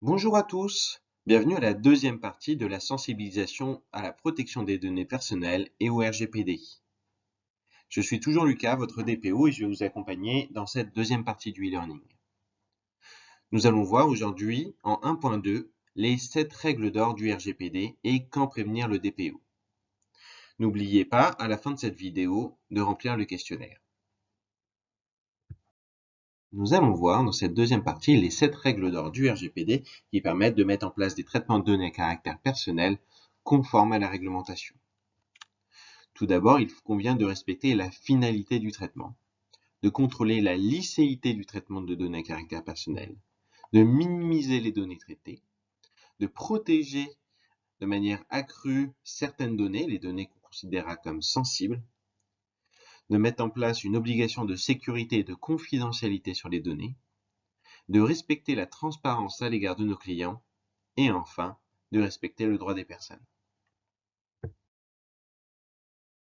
Bonjour à tous, bienvenue à la deuxième partie de la sensibilisation à la protection des données personnelles et au RGPD. Je suis toujours Lucas, votre DPO, et je vais vous accompagner dans cette deuxième partie du e-learning. Nous allons voir aujourd'hui, en 1.2, les 7 règles d'or du RGPD et quand prévenir le DPO. N'oubliez pas, à la fin de cette vidéo, de remplir le questionnaire. Nous allons voir dans cette deuxième partie les 7 règles d'or du RGPD qui permettent de mettre en place des traitements de données à caractère personnel conformes à la réglementation. Tout d'abord, il convient de respecter la finalité du traitement, de contrôler la licéité du traitement de données à caractère personnel, de minimiser les données traitées, de protéger de manière accrue certaines données, les données qu'on considérera comme sensibles, de mettre en place une obligation de sécurité et de confidentialité sur les données, de respecter la transparence à l'égard de nos clients, et enfin, de respecter le droit des personnes.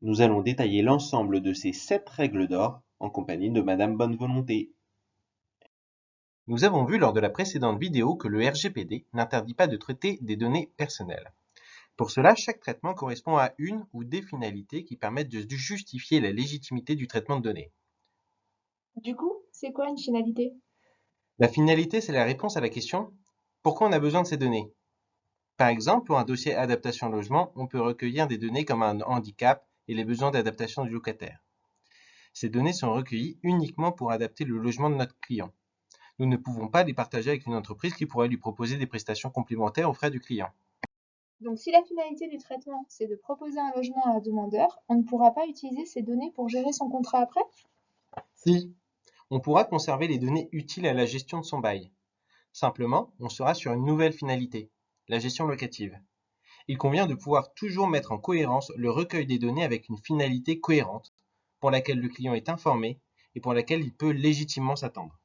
Nous allons détailler l'ensemble de ces 7 règles d'or en compagnie de Madame Bonne Volonté. Nous avons vu lors de la précédente vidéo que le RGPD n'interdit pas de traiter des données personnelles. Pour cela, chaque traitement correspond à une ou des finalités qui permettent de justifier la légitimité du traitement de données. Du coup, c'est quoi une finalité? La finalité, c'est la réponse à la question « Pourquoi on a besoin de ces données ?» Par exemple, pour un dossier adaptation logement, on peut recueillir des données comme un handicap et les besoins d'adaptation du locataire. Ces données sont recueillies uniquement pour adapter le logement de notre client. Nous ne pouvons pas les partager avec une entreprise qui pourrait lui proposer des prestations complémentaires aux frais du client. Donc si la finalité du traitement, c'est de proposer un logement à un demandeur, on ne pourra pas utiliser ces données pour gérer son contrat après? Si, on pourra conserver les données utiles à la gestion de son bail. Simplement, on sera sur une nouvelle finalité, la gestion locative. Il convient de pouvoir toujours mettre en cohérence le recueil des données avec une finalité cohérente, pour laquelle le client est informé et pour laquelle il peut légitimement s'attendre.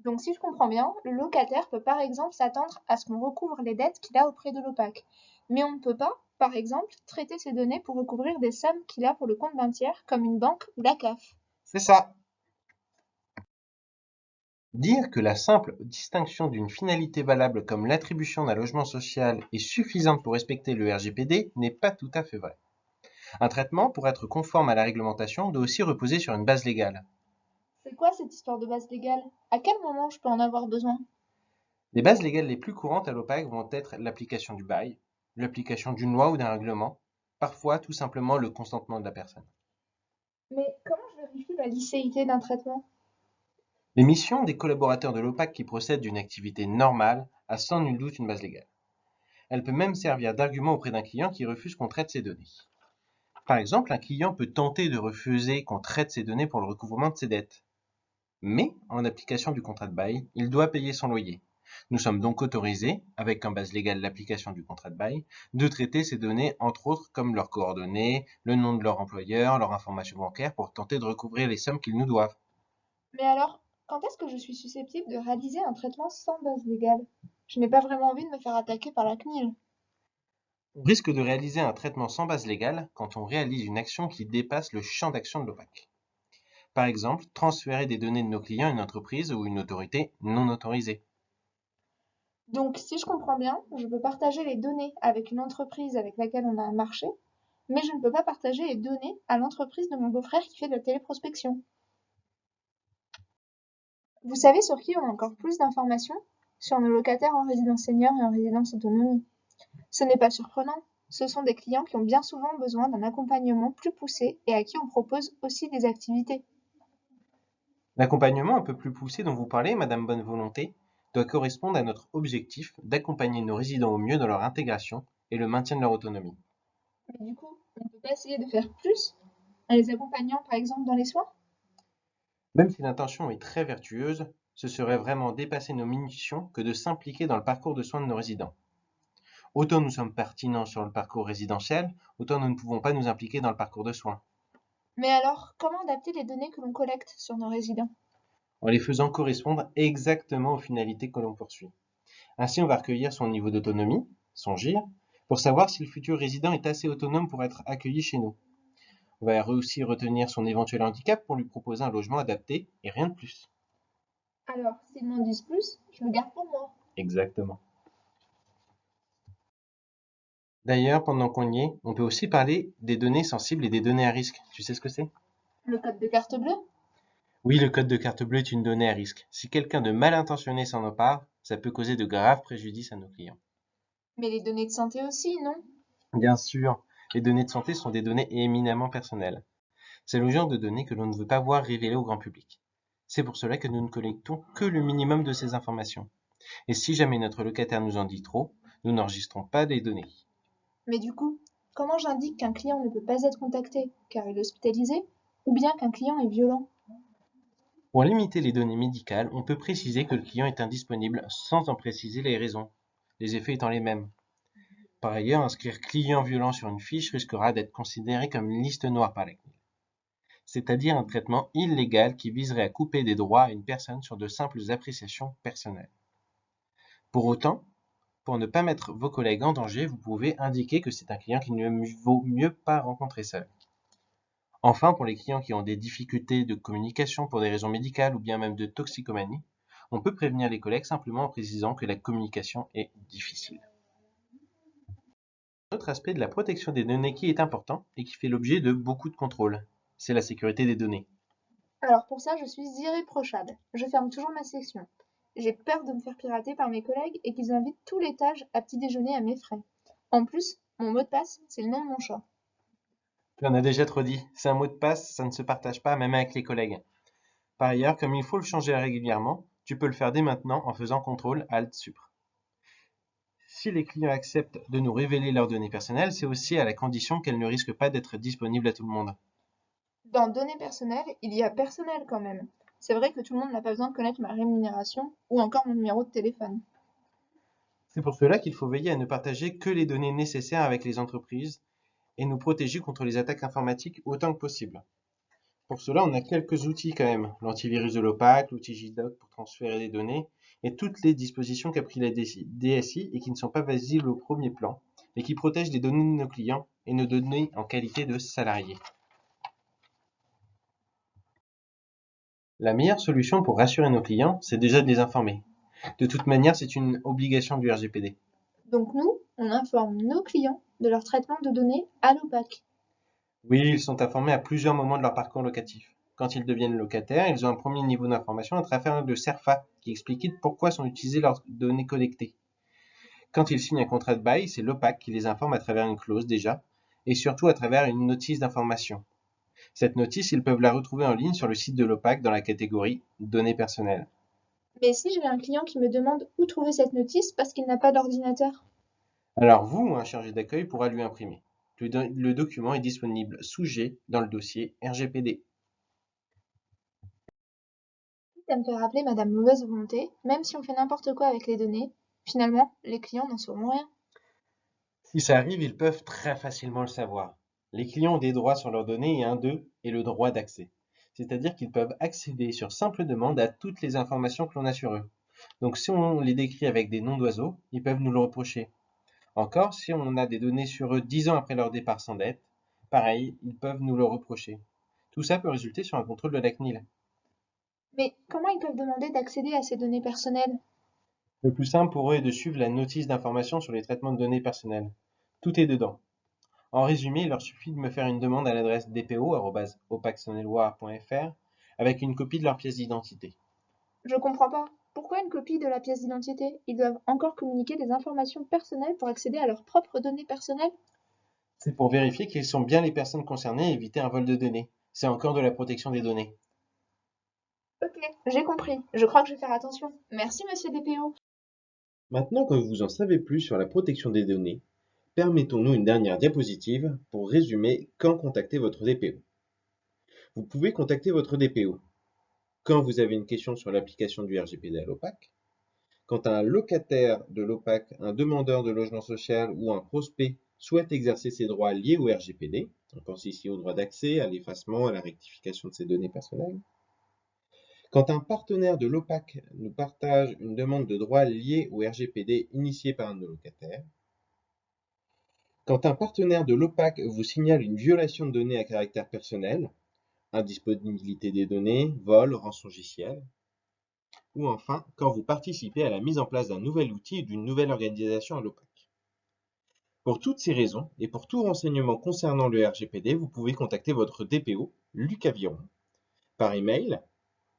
Donc si je comprends bien, le locataire peut par exemple s'attendre à ce qu'on recouvre les dettes qu'il a auprès de l'OPAC. Mais on ne peut pas, par exemple, traiter ces données pour recouvrir des sommes qu'il a pour le compte d'un tiers, comme une banque ou la CAF. C'est ça. Dire que la simple distinction d'une finalité valable comme l'attribution d'un logement social est suffisante pour respecter le RGPD n'est pas tout à fait vrai. Un traitement, pour être conforme à la réglementation, doit aussi reposer sur une base légale. C'est quoi cette histoire de base légale? À quel moment je peux en avoir besoin? Les bases légales les plus courantes à l'OPAC vont être l'application du bail, l'application d'une loi ou d'un règlement, parfois tout simplement le consentement de la personne. Mais comment je vérifie la licéité d'un traitement? Les missions des collaborateurs de l'OPAC qui procèdent d'une activité normale a sans nul doute une base légale. Elle peut même servir d'argument auprès d'un client qui refuse qu'on traite ses données. Par exemple, un client peut tenter de refuser qu'on traite ses données pour le recouvrement de ses dettes. Mais, en application du contrat de bail, il doit payer son loyer. Nous sommes donc autorisés, avec en base légale l'application du contrat de bail, de traiter ces données, entre autres comme leurs coordonnées, le nom de leur employeur, leur information bancaire, pour tenter de recouvrir les sommes qu'ils nous doivent. Mais alors, quand est-ce que je suis susceptible de réaliser un traitement sans base légale? Je n'ai pas vraiment envie de me faire attaquer par la CNIL. On risque de réaliser un traitement sans base légale quand on réalise une action qui dépasse le champ d'action de l'OPAC. Par exemple, transférer des données de nos clients à une entreprise ou une autorité non autorisée. Donc, si je comprends bien, je peux partager les données avec une entreprise avec laquelle on a un marché, mais je ne peux pas partager les données à l'entreprise de mon beau-frère qui fait de la téléprospection. Vous savez sur qui on a encore plus d'informations? Sur nos locataires en résidence senior et en résidence autonomie. Ce n'est pas surprenant. Ce sont des clients qui ont bien souvent besoin d'un accompagnement plus poussé et à qui on propose aussi des activités. L'accompagnement un peu plus poussé dont vous parlez, Madame Bonne Volonté, doit correspondre à notre objectif d'accompagner nos résidents au mieux dans leur intégration et le maintien de leur autonomie. Mais du coup, on ne peut pas essayer de faire plus en les accompagnant par exemple dans les soins? Même si l'intention est très vertueuse, ce serait vraiment dépasser nos missions que de s'impliquer dans le parcours de soins de nos résidents. Autant nous sommes pertinents sur le parcours résidentiel, autant nous ne pouvons pas nous impliquer dans le parcours de soins, Mais alors, comment adapter les données que l'on collecte sur nos résidents? en les faisant correspondre exactement aux finalités que l'on poursuit. Ainsi, on va recueillir son niveau d'autonomie, son GIR, pour savoir si le futur résident est assez autonome pour être accueilli chez nous. On va aussi retenir son éventuel handicap pour lui proposer un logement adapté et rien de plus. Alors, s'ils m'en disent plus, je le garde pour moi. Exactement. D'ailleurs, pendant qu'on y est, on peut aussi parler des données sensibles et des données à risque. Tu sais ce que c'est? Le code de carte bleue? Oui, le code de carte bleue est une donnée à risque. Si quelqu'un de mal intentionné s'en empare, ça peut causer de graves préjudices à nos clients. Mais les données de santé aussi, non? Bien sûr, les données de santé sont des données éminemment personnelles. C'est le genre de données que l'on ne veut pas voir révélées au grand public. C'est pour cela que nous ne collectons que le minimum de ces informations. Et si jamais notre locataire nous en dit trop, nous n'enregistrons pas les données. Mais du coup, comment j'indique qu'un client ne peut pas être contacté car il est hospitalisé ou bien qu'un client est violent? Pour limiter les données médicales, on peut préciser que le client est indisponible sans en préciser les raisons, les effets étant les mêmes. Par ailleurs, inscrire client violent sur une fiche risquera d'être considéré comme une liste noire par la CNIL, c'est-à-dire un traitement illégal qui viserait à couper des droits à une personne sur de simples appréciations personnelles. Pour autant, pour ne pas mettre vos collègues en danger, vous pouvez indiquer que c'est un client qu'il ne vaut mieux pas rencontrer seul. Enfin, pour les clients qui ont des difficultés de communication pour des raisons médicales ou bien même de toxicomanie, on peut prévenir les collègues simplement en précisant que la communication est difficile. Un autre aspect de la protection des données qui est important et qui fait l'objet de beaucoup de contrôles, c'est la sécurité des données. Alors pour ça, je suis irréprochable. Je ferme toujours ma section. J'ai peur de me faire pirater par mes collègues et qu'ils invitent tout l'étage à petit déjeuner à mes frais. En plus, mon mot de passe, c'est le nom de mon chat. Tu en as déjà trop dit, c'est un mot de passe, ça ne se partage pas même avec les collègues. Par ailleurs, comme il faut le changer régulièrement, tu peux le faire dès maintenant en faisant CTRL ALT SUPR. Si les clients acceptent de nous révéler leurs données personnelles, c'est aussi à la condition qu'elles ne risquent pas d'être disponibles à tout le monde. Dans données personnelles, il y a personnel quand même. C'est vrai que tout le monde n'a pas besoin de connaître ma rémunération ou encore mon numéro de téléphone. C'est pour cela qu'il faut veiller à ne partager que les données nécessaires avec les entreprises et nous protéger contre les attaques informatiques autant que possible. Pour cela, on a quelques outils quand même. L'antivirus de l'OPAC, l'outil JDoc pour transférer des données, et toutes les dispositions qu'a pris la DSI et qui ne sont pas visibles au premier plan, et qui protègent les données de nos clients et nos données en qualité de salariés. La meilleure solution pour rassurer nos clients, c'est déjà de les informer. De toute manière, c'est une obligation du RGPD. Donc nous, on informe nos clients de leur traitement de données à l'OPAC. Oui, ils sont informés à plusieurs moments de leur parcours locatif. Quand ils deviennent locataires, ils ont un premier niveau d'information à travers le CERFA, qui explique pourquoi sont utilisées leurs données collectées. Quand ils signent un contrat de bail, c'est l'OPAC qui les informe à travers une clause déjà, et surtout à travers une notice d'information. Cette notice, ils peuvent la retrouver en ligne sur le site de l'OPAC dans la catégorie données personnelles. Mais si j'ai un client qui me demande où trouver cette notice parce qu'il n'a pas d'ordinateur? Alors vous ou un chargé d'accueil pourra lui imprimer. Le document est disponible sous G dans le dossier RGPD. Ça me fait rappeler Madame Mauvaise Volonté, même si on fait n'importe quoi avec les données, finalement, les clients n'en sauront rien. Si ça arrive, ils peuvent très facilement le savoir. Les clients ont des droits sur leurs données et un d'eux est le droit d'accès. C'est-à-dire qu'ils peuvent accéder sur simple demande à toutes les informations que l'on a sur eux. Donc si on les décrit avec des noms d'oiseaux, ils peuvent nous le reprocher. Encore, si on a des données sur eux 10 ans après leur départ sans dette, pareil, ils peuvent nous le reprocher. Tout ça peut résulter sur un contrôle de la CNIL. Mais comment ils peuvent demander d'accéder à ces données personnelles? Le plus simple pour eux est de suivre la notice d'information sur les traitements de données personnelles. Tout est dedans. En résumé, il leur suffit de me faire une demande à l'adresse dpo@opacsaône-et-loire.fr avec une copie de leur pièce d'identité. Je comprends pas. Pourquoi une copie de la pièce d'identité? Ils doivent encore communiquer des informations personnelles pour accéder à leurs propres données personnelles? C'est pour vérifier qu'ils sont bien les personnes concernées et éviter un vol de données. C'est encore de la protection des données. Ok, j'ai compris. Je crois que je vais faire attention. Merci, monsieur DPO. Maintenant que vous en savez plus sur la protection des données, permettons-nous une dernière diapositive pour résumer quand contacter votre DPO. Vous pouvez contacter votre DPO quand vous avez une question sur l'application du RGPD à l'OPAC, quand un locataire de l'OPAC, un demandeur de logement social ou un prospect souhaite exercer ses droits liés au RGPD, on pense ici au droit d'accès, à l'effacement, à la rectification de ses données personnelles, quand un partenaire de l'OPAC nous partage une demande de droit liée au RGPD initiée par un de nos locataires, quand un partenaire de l'OPAC vous signale une violation de données à caractère personnel, indisponibilité des données, vol, rançongiciel, ou enfin quand vous participez à la mise en place d'un nouvel outil ou d'une nouvelle organisation à l'OPAC. Pour toutes ces raisons et pour tout renseignement concernant le RGPD, vous pouvez contacter votre DPO, Lucas Viron, par email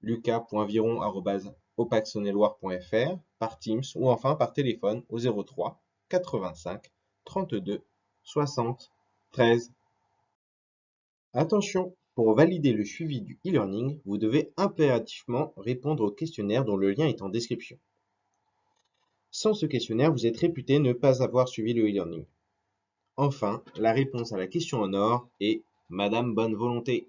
lucas.viron@opacsonneloire.fr, par Teams ou enfin par téléphone au 03 85 32 60 13. Attention, pour valider le suivi du e-learning, vous devez impérativement répondre au questionnaire dont le lien est en description. Sans ce questionnaire, vous êtes réputé ne pas avoir suivi le e-learning. Enfin, la réponse à la question en or est Madame Bonne Volonté.